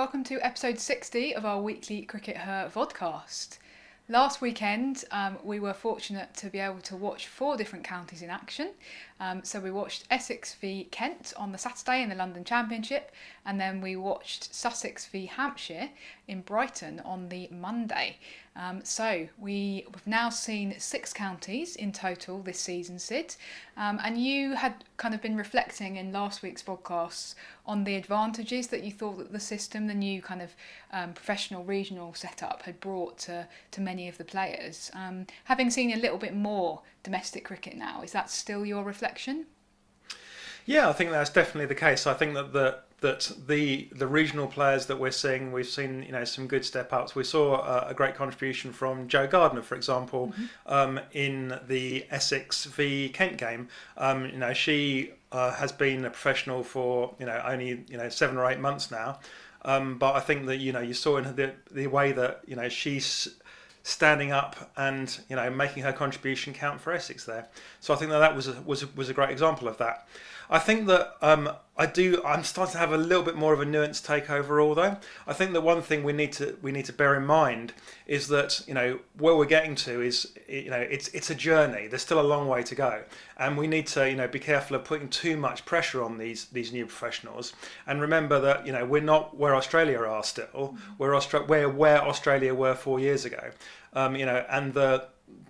welcome to episode 60 of our weekly CRICKETher Vodcast. Last weekend, we were fortunate to be able to watch 4 different counties in action. So we watched Essex v Kent on the Saturday in the London Championship, and then we watched Sussex v Hampshire in Brighton on the Monday. So we've now seen 6 counties in total this season, Sid. And you had kind of been reflecting in last week's podcasts on the advantages that you thought that the system, the new kind of professional regional setup, had brought to many of the players. Having seen a little bit more domestic cricket now, is that still your reflection? Yeah, I think that's definitely the case. I think that the regional players that we're seeing, we've seen some good step ups. We saw a great contribution from Jo Gardner, for example, in the Essex v Kent game. She has been a professional for only 7 or 8 months now, but I think that you saw in the way that she's standing up and making her contribution count for Essex there. So I think that was a great example of that. I think that I'm starting to have a little bit more of a nuanced take overall, though. I think that one thing we need to bear in mind is that where we're getting to is it's a journey. There's still a long way to go, and we need to be careful of putting too much pressure on these new professionals. And remember that we're not where Australia are still. We're where Australia were 4 years ago, and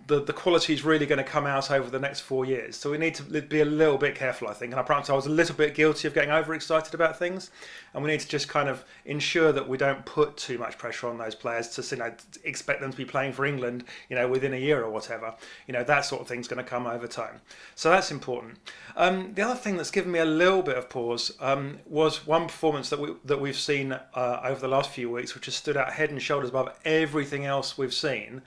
the quality is really going to come out over the next 4 years. So we need to be a little bit careful, I think. And I was a little bit guilty of getting overexcited about things. And we need to just kind of ensure that we don't put too much pressure on those players to expect them to be playing for England, within a year or whatever. That sort of thing's going to come over time. So that's important. The other thing that's given me a little bit of pause was one performance that we've seen over the last few weeks, which has stood out head and shoulders above everything else we've seen.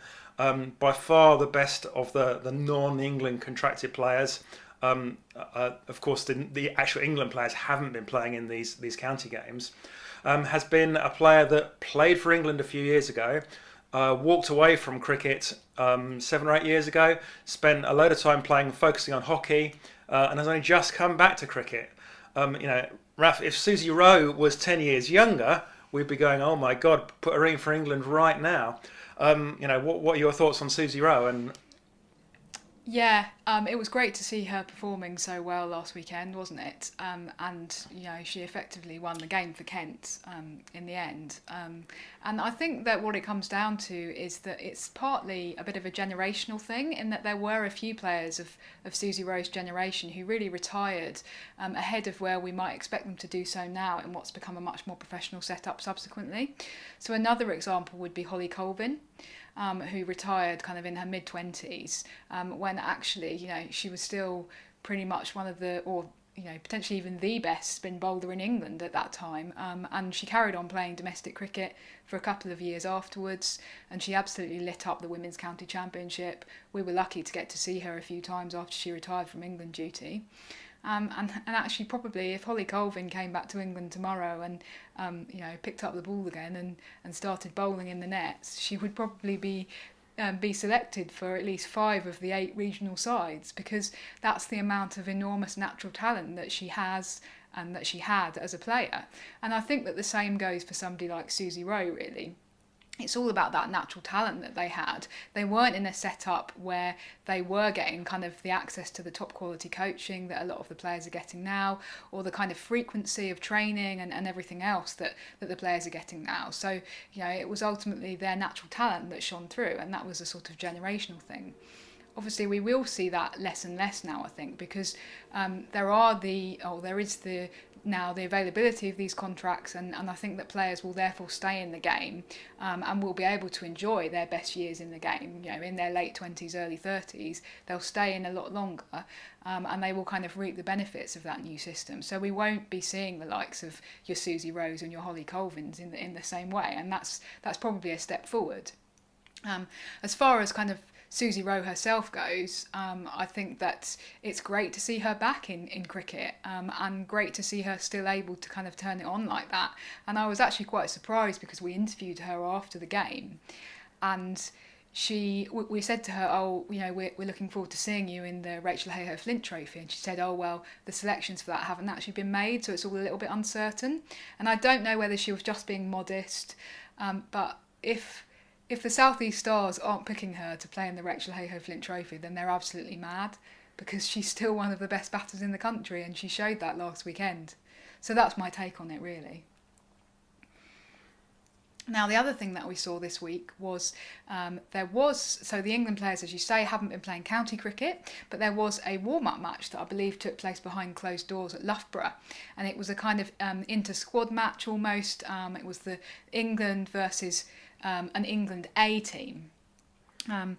By far the best of the non-England contracted players. Of course, the actual England players haven't been playing in these county games. Has been a player that played for England a few years ago, walked away from cricket 7 or 8 years ago, spent a load of time focusing on hockey, and has only just come back to cricket. Raf, if Susie Rowe was 10 years younger, we'd be going, oh my God, put her in for England right now. What are your thoughts on Susie Rowe? And yeah, it was great to see her performing so well last weekend, wasn't it? And she effectively won the game for Kent in the end. And I think that what it comes down to is that it's partly a bit of a generational thing, in that there were a few players of Susie Rowe's generation who really retired ahead of where we might expect them to do so now in what's become a much more professional setup subsequently. So another example would be Colvin, who retired kind of in her mid-20s, when actually, she was still pretty much one of the, or potentially even the best spin bowler in England at that time. And she carried on playing domestic cricket for a couple of years afterwards, and she absolutely lit up the Women's County Championship. We were lucky to get to see her a few times after she retired from England duty. And actually, probably if Holly Colvin came back to England tomorrow and picked up the ball again and started bowling in the nets, she would probably be selected for at least 5 of the 8 regional sides, because that's the amount of enormous natural talent that she has and that she had as a player. And I think that the same goes for somebody like Susie Rowe, really. It's all about that natural talent that they had. They weren't in a setup where they were getting kind of the access to the top quality coaching that a lot of the players are getting now, or the kind of frequency of training and everything else that the players are getting now. So, it was ultimately their natural talent that shone through, and that was a sort of generational thing. Obviously, we will see that less and less now, I think, because there is now the availability of these contracts, and I think that players will therefore stay in the game and will be able to enjoy their best years in the game. In their late 20s, early 30s, they'll stay in a lot longer, and they will kind of reap the benefits of that new system. So we won't be seeing the likes of your Susie Rowes and your Holly Colvins in the same way, and that's probably a step forward. As far as kind of Susie Rowe herself goes, I think that it's great to see her back in cricket, and great to see her still able to kind of turn it on like that. And I was actually quite surprised, because we interviewed her after the game, and we said to her, oh, we're looking forward to seeing you in the Rachael Heyhoe Flint trophy, and she said, oh well, the selections for that haven't actually been made, so it's all a little bit uncertain. And I don't know whether she was just being modest, but if the South East Stars aren't picking her to play in the Rachael Heyhoe Flint trophy, then they're absolutely mad, because she's still one of the best batters in the country, and she showed that last weekend. So that's my take on it, really. Now, the other thing that we saw this week was so the England players, as you say, haven't been playing county cricket, but there was a warm-up match that I believe took place behind closed doors at Loughborough, and it was a kind of inter-squad match almost. It was the England versus an England A team. And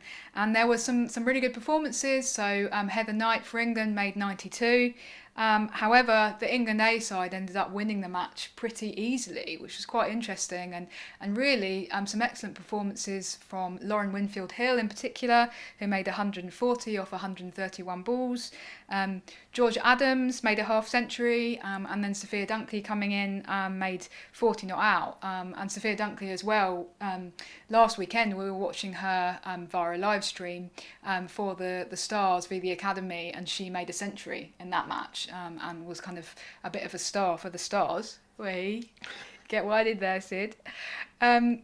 there were some really good performances. So Heather Knight for England made 92. However, the England A side ended up winning the match pretty easily, which was quite interesting, and really some excellent performances from Lauren Winfield-Hill in particular, who made 140 off 131 balls. George Adams made a half century, and then Sophia Dunkley coming in made 40 not out. And Sophia Dunkley as well, last weekend we were watching her via a live stream for the Stars via the Academy, and she made a century in that match, and was kind of a bit of a star for the Stars. Get what I did there, Sid.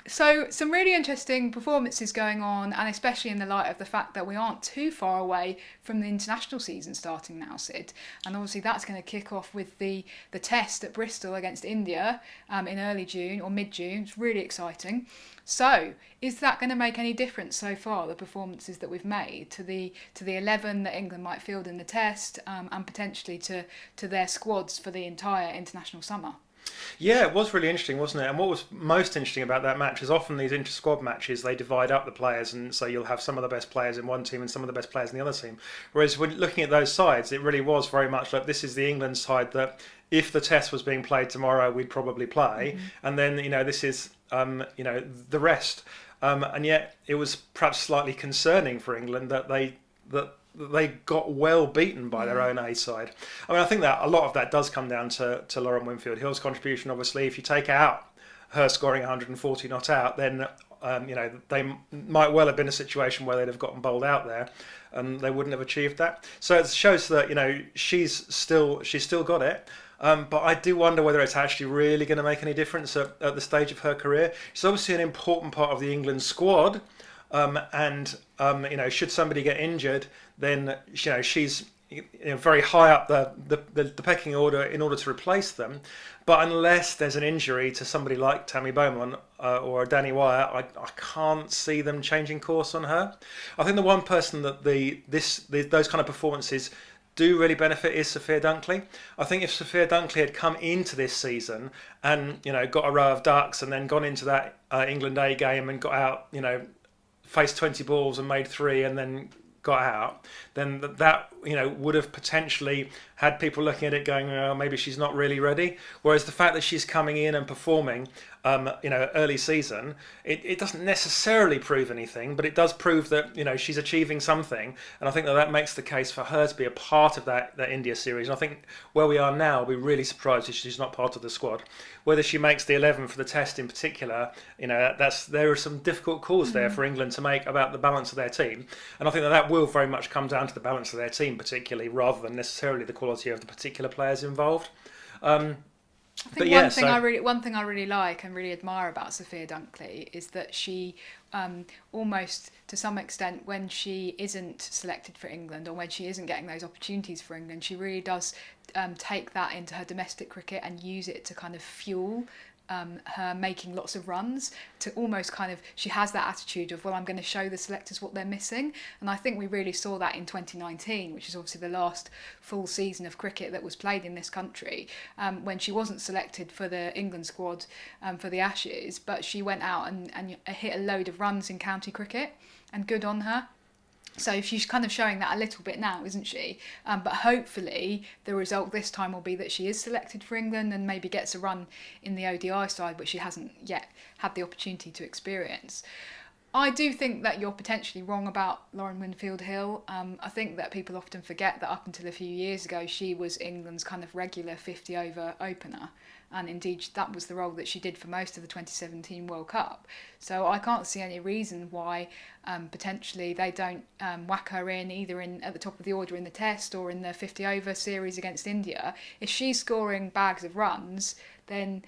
So some really interesting performances going on, and especially in the light of the fact that we aren't too far away from the international season starting now, Sid. And obviously that's going to kick off with the test at Bristol against India in early June or mid-June. It's really exciting. So is that going to make any difference so far, the performances that we've made to the 11 that England might field in the test, and potentially to their squads for the entire international summer? Yeah, it was really interesting, wasn't it? And what was most interesting about that match is often these inter-squad matches, they divide up the players, and so you'll have some of the best players in one team and some of the best players in the other team. Whereas when looking at those sides, it really was very much like this is the England side that if the test was being played tomorrow, we'd probably play. Mm-hmm. And then, this is, the rest. And yet it was perhaps slightly concerning for England that they got well beaten by their own A side. I mean, I think that a lot of that does come down to Lauren Winfield-Hill's contribution. Obviously, if you take out her scoring 140 not out, then they might well have been a situation where they'd have gotten bowled out there, and they wouldn't have achieved that. So it shows that she's still got it. But I do wonder whether it's actually really going to make any difference at the stage of her career. She's obviously an important part of the England squad. Should somebody get injured, then she's very high up the pecking order in order to replace them. But unless there's an injury to somebody like Tammy Beaumont or Danny Wyatt, I can't see them changing course on her. I think the one person that those kind of performances do really benefit is Sophia Dunkley. I think if Sophia Dunkley had come into this season and got a row of ducks and then gone into that England A game and got out, faced 20 balls and made 3 and then got out, then that would have potentially had people looking at it going, oh, maybe she's not really ready. Whereas the fact that she's coming in and performing early season, it doesn't necessarily prove anything, but it does prove that she's achieving something, and I think that makes the case for her to be a part of that India series. And I think where we are now, I'll be really surprised if she's not part of the squad. Whether she makes the 11 for the test in particular, there are some difficult calls there for England to make about the balance of their team, and I think that will very much come down to the balance of their team particularly, rather than necessarily the quality of the particular players involved. I think one thing I really like and really admire about Sophia Dunkley is that she almost to some extent, when she isn't selected for England or when she isn't getting those opportunities for England, she really does take that into her domestic cricket and use it to kind of fuel her making lots of runs, to almost kind of, she has that attitude of, well, I'm going to show the selectors what they're missing. And I think we really saw that in 2019, which is obviously the last full season of cricket that was played in this country, when she wasn't selected for the England squad for the Ashes, but she went out and hit a load of runs in county cricket, and good on her. So she's kind of showing that a little bit now, isn't she? But hopefully the result this time will be that she is selected for England and maybe gets a run in the ODI side, which she hasn't yet had the opportunity to experience. I do think that you're potentially wrong about Lauren Winfield-Hill. I think that people often forget that up until a few years ago, she was England's kind of regular 50-over opener. and indeed that was the role that she did for most of the 2017 World Cup. So I can't see any reason why potentially they don't whack her in either at the top of the order in the Test or in the 50 over series against India. If she's scoring bags of runs, then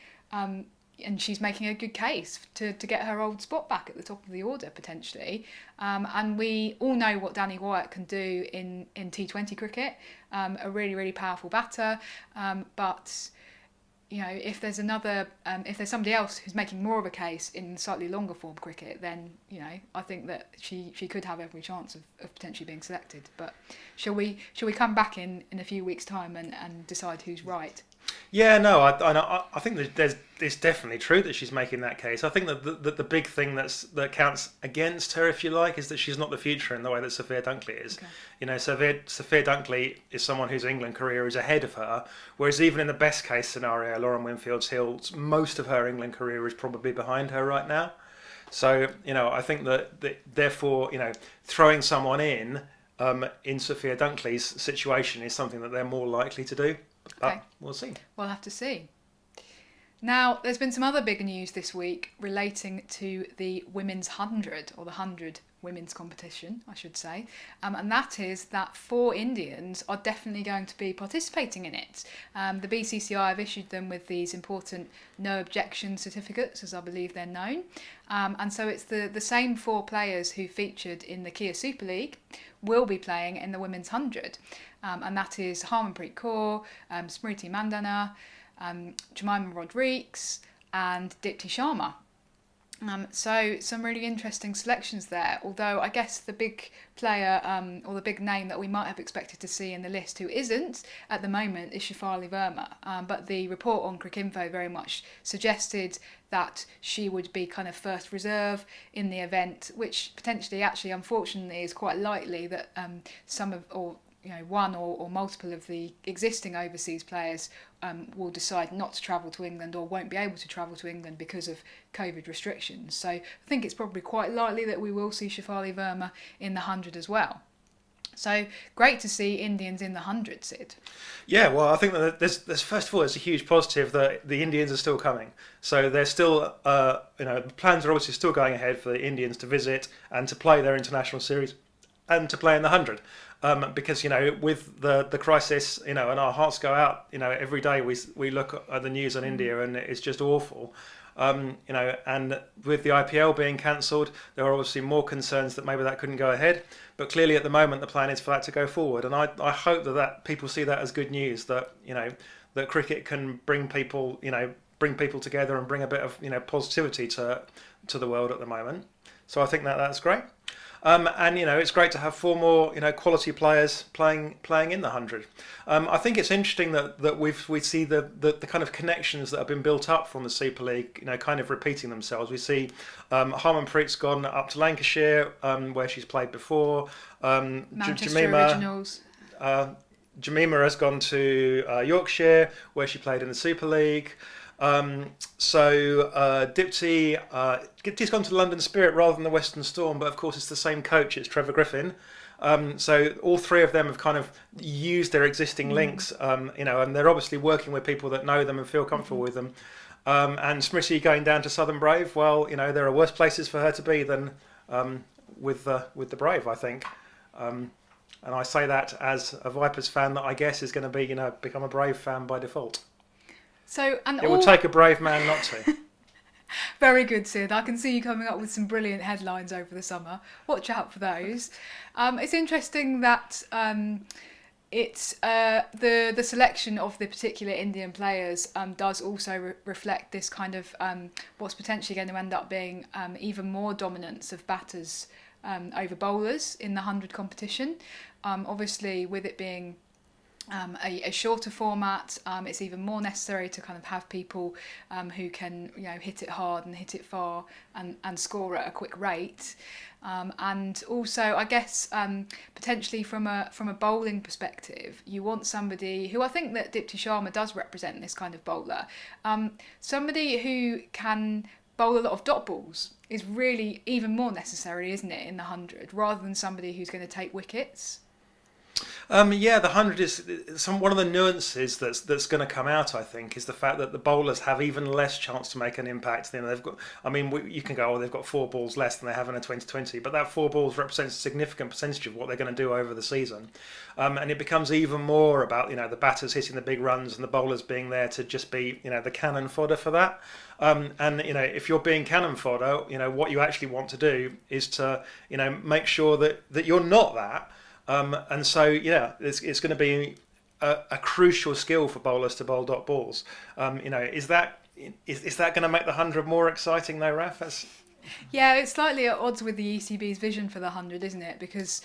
and she's making a good case to get her old spot back at the top of the order potentially. And we all know what Danny Wyatt can do in T20 cricket, a really, really powerful batter. But you know, if there's somebody else who's making more of a case in slightly longer form cricket, then you know, I think that she could have every chance of potentially being selected. But shall we come back in a few weeks' time and decide who's right? Yeah, no, I think that it's definitely true that she's making that case. I think that the big thing that counts against her, if you like, is that she's not the future in the way that Sophia Dunkley is. Okay. You know, Sophia Dunkley is someone whose England career is ahead of her, whereas even in the best case scenario, Lauren Winfield-Hill's most of her England career is probably behind her right now. So, you know, I think that therefore, you know, throwing someone in Sophia Dunkley's situation is something that they're more likely to do. Okay. We'll see. We'll have to see. Now, there's been some other big news this week relating to the Women's 100, or the 100 women's competition, I should say. And that is that 4 Indians are definitely going to be participating in it. The BCCI have issued them with these important no objection certificates, as I believe they're known. And so it's the same 4 players who featured in the Kia Super League will be playing in the Women's 100. And that is Harmanpreet Kaur, Smriti Mandana, Jemima Rodrigues and Dipti Sharma. So some really interesting selections there, although I guess the big player or the big name that we might have expected to see in the list who isn't at the moment is Shafali Verma. But the report on CRICKETher very much suggested that she would be kind of first reserve in the event, which potentially actually unfortunately is quite likely that one or multiple of the existing overseas players will decide not to travel to England or won't be able to travel to England because of COVID restrictions. So I think it's probably quite likely that we will see Shafali Verma in the 100 as well. So great to see Indians in the 100, Sid. Yeah, well, I think that there's first of all, it's a huge positive that the Indians are still coming. So they're still, the plans are obviously still going ahead for the Indians to visit and to play their international series and to play in the 100. Because, you know, with the crisis, you know, and our hearts go out, you know, every day we look at the news on India and it's just awful. You know, and with the IPL being cancelled, there are obviously more concerns that maybe that couldn't go ahead. But clearly at the moment, the plan is for that to go forward. And I hope that people see that as good news, that, you know, that cricket can bring people together and bring a bit of, you know, positivity to the world at the moment. So I think that's great. And you know, it's great to have 4 more, you know, quality players playing in the 100. I think it's interesting that we see the kind of connections that have been built up from the Super League, you know, kind of repeating themselves. We see Harmanpreet's gone up to Lancashire, where she's played before. Manchester Originals. Jemima has gone to Yorkshire, where she played in the Super League. Dipti's gone to London Spirit rather than the Western Storm, but of course it's the same coach, it's Trevor Griffin. So all 3 of them have kind of used their existing links, you know, and they're obviously working with people that know them and feel comfortable with them. And Smriti going down to Southern Brave, well, you know, there are worse places for her to be than with the Brave, I think. And I say that as a Vipers fan that I guess is going to be, you know, become a Brave fan by default. So, it will take a brave man not to. Very good, Sid. I can see you coming up with some brilliant headlines over the summer. Watch out for those. It's interesting that it's the selection of the particular Indian players does also reflect this kind of what's potentially going to end up being even more dominance of batters over bowlers in the 100 competition. Obviously, with it being a shorter format, it's even more necessary to kind of have people who can, you know, hit it hard and hit it far and score at a quick rate. And also, I guess, potentially from a bowling perspective, you want somebody who I think that Dipti Sharma does represent this kind of bowler. Somebody who can bowl a lot of dot balls is really even more necessary, isn't it, in the 100, rather than somebody who's going to take wickets. Yeah, the 100 is one of the nuances that's going to come out. I think is the fact that the bowlers have even less chance to make an impact. They've got. I mean, you can go, oh, they've got 4 balls less than they have in a 2020, but that 4 balls represents a significant percentage of what they're going to do over the season, and it becomes even more about the batters hitting the big runs and the bowlers being there to just be the cannon fodder for that. And if you're being cannon fodder, what you actually want to do is to make sure that you're not that. And so, it's going to be a crucial skill for bowlers to bowl dot balls. Is that going to make the 100 more exciting though, Raf? Yeah, it's slightly at odds with the ECB's vision for the 100, isn't it? Because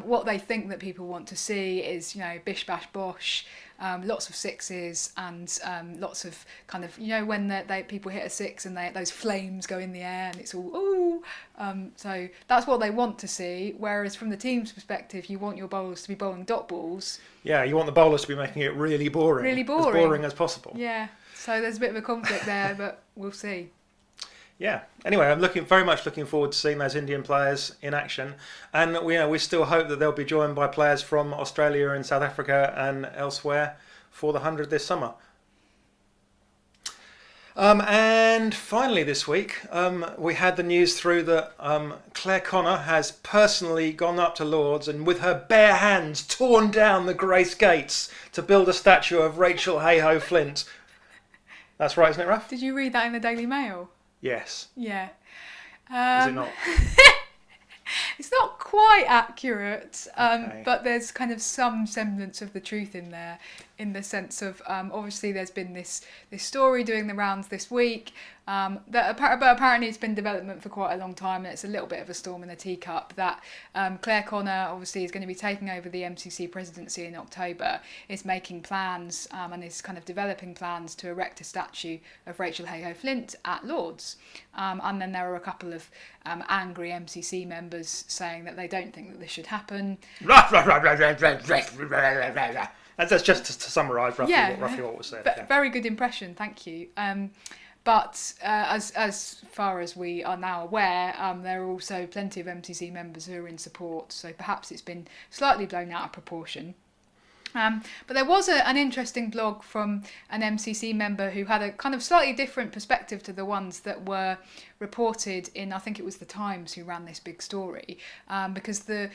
what they think that people want to see is, bish bash bosh, lots of sixes and lots of kind of, when people hit a six and those flames go in the air and it's all, ooh. So that's what they want to see. Whereas from the team's perspective, you want your bowlers to be bowling dot balls. Yeah, you want the bowlers to be making it really boring. Really boring. As boring as possible. Yeah, so there's a bit of a conflict there, but we'll see. Yeah. Anyway, I'm very much looking forward to seeing those Indian players in action, and we still hope that they'll be joined by players from Australia and South Africa and elsewhere for the 100 this summer. And finally this week, we had the news through that Claire Connor has personally gone up to Lords and with her bare hands torn down the Grace Gates to build a statue of Rachael Heyhoe Flint. That's right, isn't it, Raf? Did you read that in the Daily Mail? Yes. Yeah. Is it not? It's not quite accurate, Okay. but there's kind of some semblance of the truth in there, in the sense of obviously there's been this story doing the rounds this week, but apparently it's been development for quite a long time, and it's a little bit of a storm in a teacup that Claire Connor obviously is going to be taking over the MCC presidency in October, is making plans and is kind of developing plans to erect a statue of Rachael Heyhoe Flint at Lords, and then there are a couple of angry MCC members saying that they don't think that this should happen. That's just to summarise roughly what was said. Yeah. Very good impression, thank you. But as far as we are now aware, there are also plenty of MCC members who are in support, so perhaps it's been slightly blown out of proportion. But there was an interesting blog from an MCC member who had a kind of slightly different perspective to the ones that were reported in, I think it was the Times who ran this big story, because the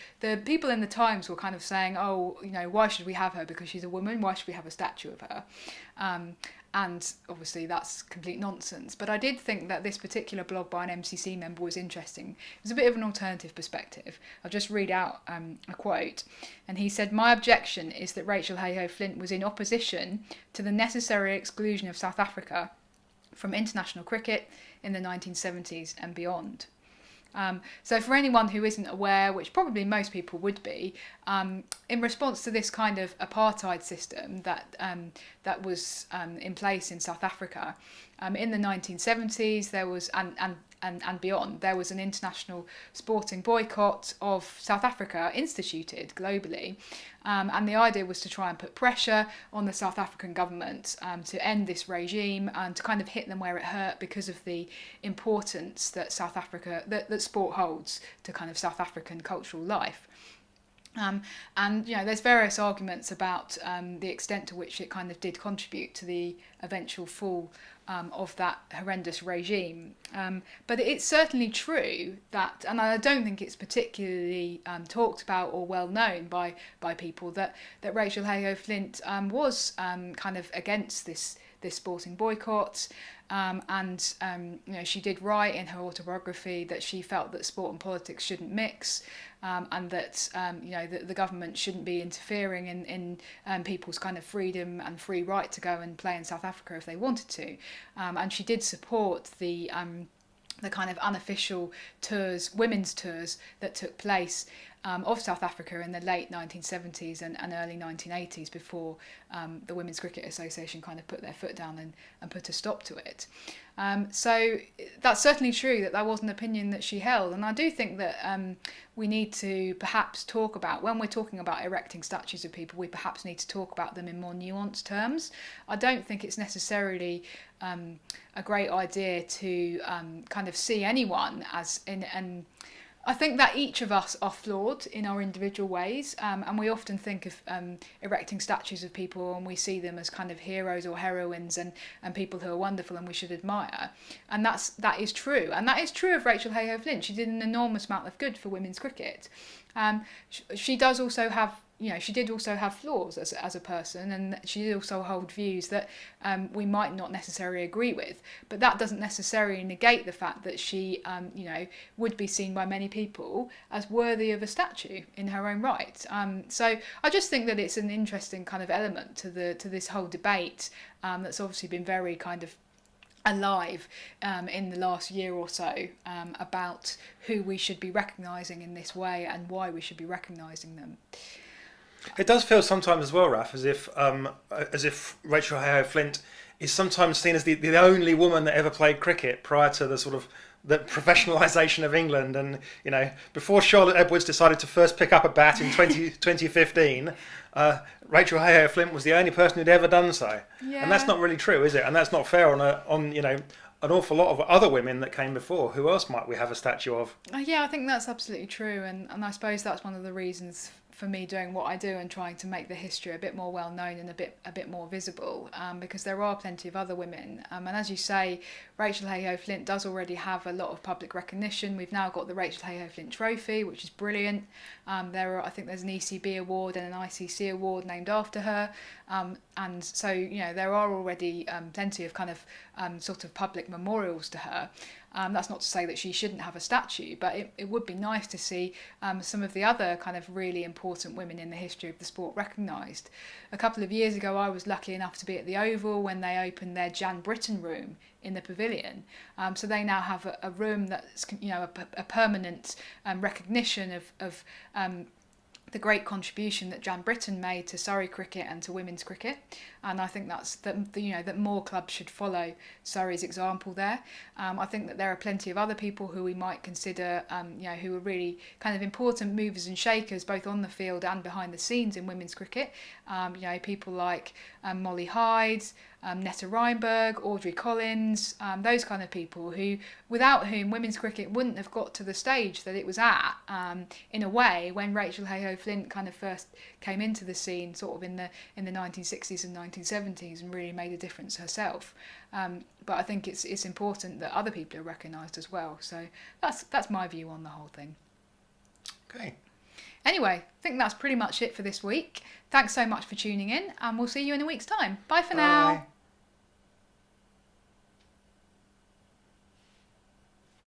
people in the Times were kind of saying, why should we have her because she's a woman, why should we have a statue of her? And obviously that's complete nonsense. But I did think that this particular blog by an MCC member was interesting. It was a bit of an alternative perspective. I'll just read out a quote. And he said, "My objection is that Rachael Heyhoe Flint was in opposition to the necessary exclusion of South Africa from international cricket in the 1970s and beyond." So for anyone who isn't aware, which probably most people would be, in response to this kind of apartheid system that was in place in South Africa, in the 1970s there was and beyond, there was an international sporting boycott of South Africa instituted globally. And the idea was to try and put pressure on the South African government to end this regime and to kind of hit them where it hurt because of the importance that South Africa, that sport holds to kind of South African cultural life. And there's various arguments about the extent to which it kind of did contribute to the eventual fall of that horrendous regime. But it's certainly true that, and I don't think it's particularly talked about or well known by people, that Rachael Heyhoe Flint was kind of against this sporting boycott. And she did write in her autobiography that she felt that sport and politics shouldn't mix, and that the government shouldn't be interfering in people's kind of freedom and free right to go and play in South Africa if they wanted to, and she did support the kind of unofficial tours, women's tours that took place of South Africa in the late 1970s and early 1980s before the Women's Cricket Association kind of put their foot down and put a stop to it. So that's certainly true that was an opinion that she held, and I do think that we need to perhaps talk about, when we're talking about erecting statues of people, we perhaps need to talk about them in more nuanced terms. I don't think it's necessarily a great idea to kind of see anyone as in I think that each of us are flawed in our individual ways, and we often think of erecting statues of people and we see them as kind of heroes or heroines and people who are wonderful and we should admire. And that is true. And that is true of Rachael Heyhoe Flint. She did an enormous amount of good for women's cricket. She does also have, she did also have flaws as a person, and she did also hold views that we might not necessarily agree with. But that doesn't necessarily negate the fact that she, would be seen by many people as worthy of a statue in her own right. So I just think that it's an interesting kind of element to this whole debate that's obviously been very kind of alive in the last year or so about who we should be recognising in this way and why we should be recognising them. It does feel sometimes as well, Raf, as if Rachael Heyhoe Flint is sometimes seen as the only woman that ever played cricket prior to the sort of the professionalisation of England. And, before Charlotte Edwards decided to first pick up a bat in 2015, Rachael Heyhoe Flint was the only person who'd ever done so. Yeah. And that's not really true, is it? And that's not fair on an awful lot of other women that came before. Who else might we have a statue of? Yeah, I think that's absolutely true. And I suppose that's one of the reasons for me doing what I do and trying to make the history a bit more well known and a bit more visible, because there are plenty of other women, and as you say, Rachael Heyhoe Flint does already have a lot of public recognition. We've now got the Rachael Heyhoe Flint Trophy, which is brilliant. I think there's an ECB award and an ICC award named after her, and so there are already plenty of kind of sort of public memorials to her. That's not to say that she shouldn't have a statue, but it would be nice to see some of the other kind of really important women in the history of the sport recognised. A couple of years ago, I was lucky enough to be at the Oval when they opened their Jan Britton room in the pavilion. So they now have a room that's a permanent recognition of the great contribution that Jan Britton made to Surrey cricket and to women's cricket, and I think that more clubs should follow Surrey's example there. I think that there are plenty of other people who we might consider, who are really kind of important movers and shakers both on the field and behind the scenes in women's cricket. People like Molly Hyde, Netta Reinberg, Audrey Collins, those kind of people without whom women's cricket wouldn't have got to the stage that it was at, in a way, when Rachael Heyhoe Flint kind of first came into the scene sort of in the 1960s and 1970s and really made a difference herself. But I think it's important that other people are recognised as well. So that's my view on the whole thing. Okay. Anyway, I think that's pretty much it for this week. Thanks so much for tuning in, and we'll see you in a week's time. Bye for now.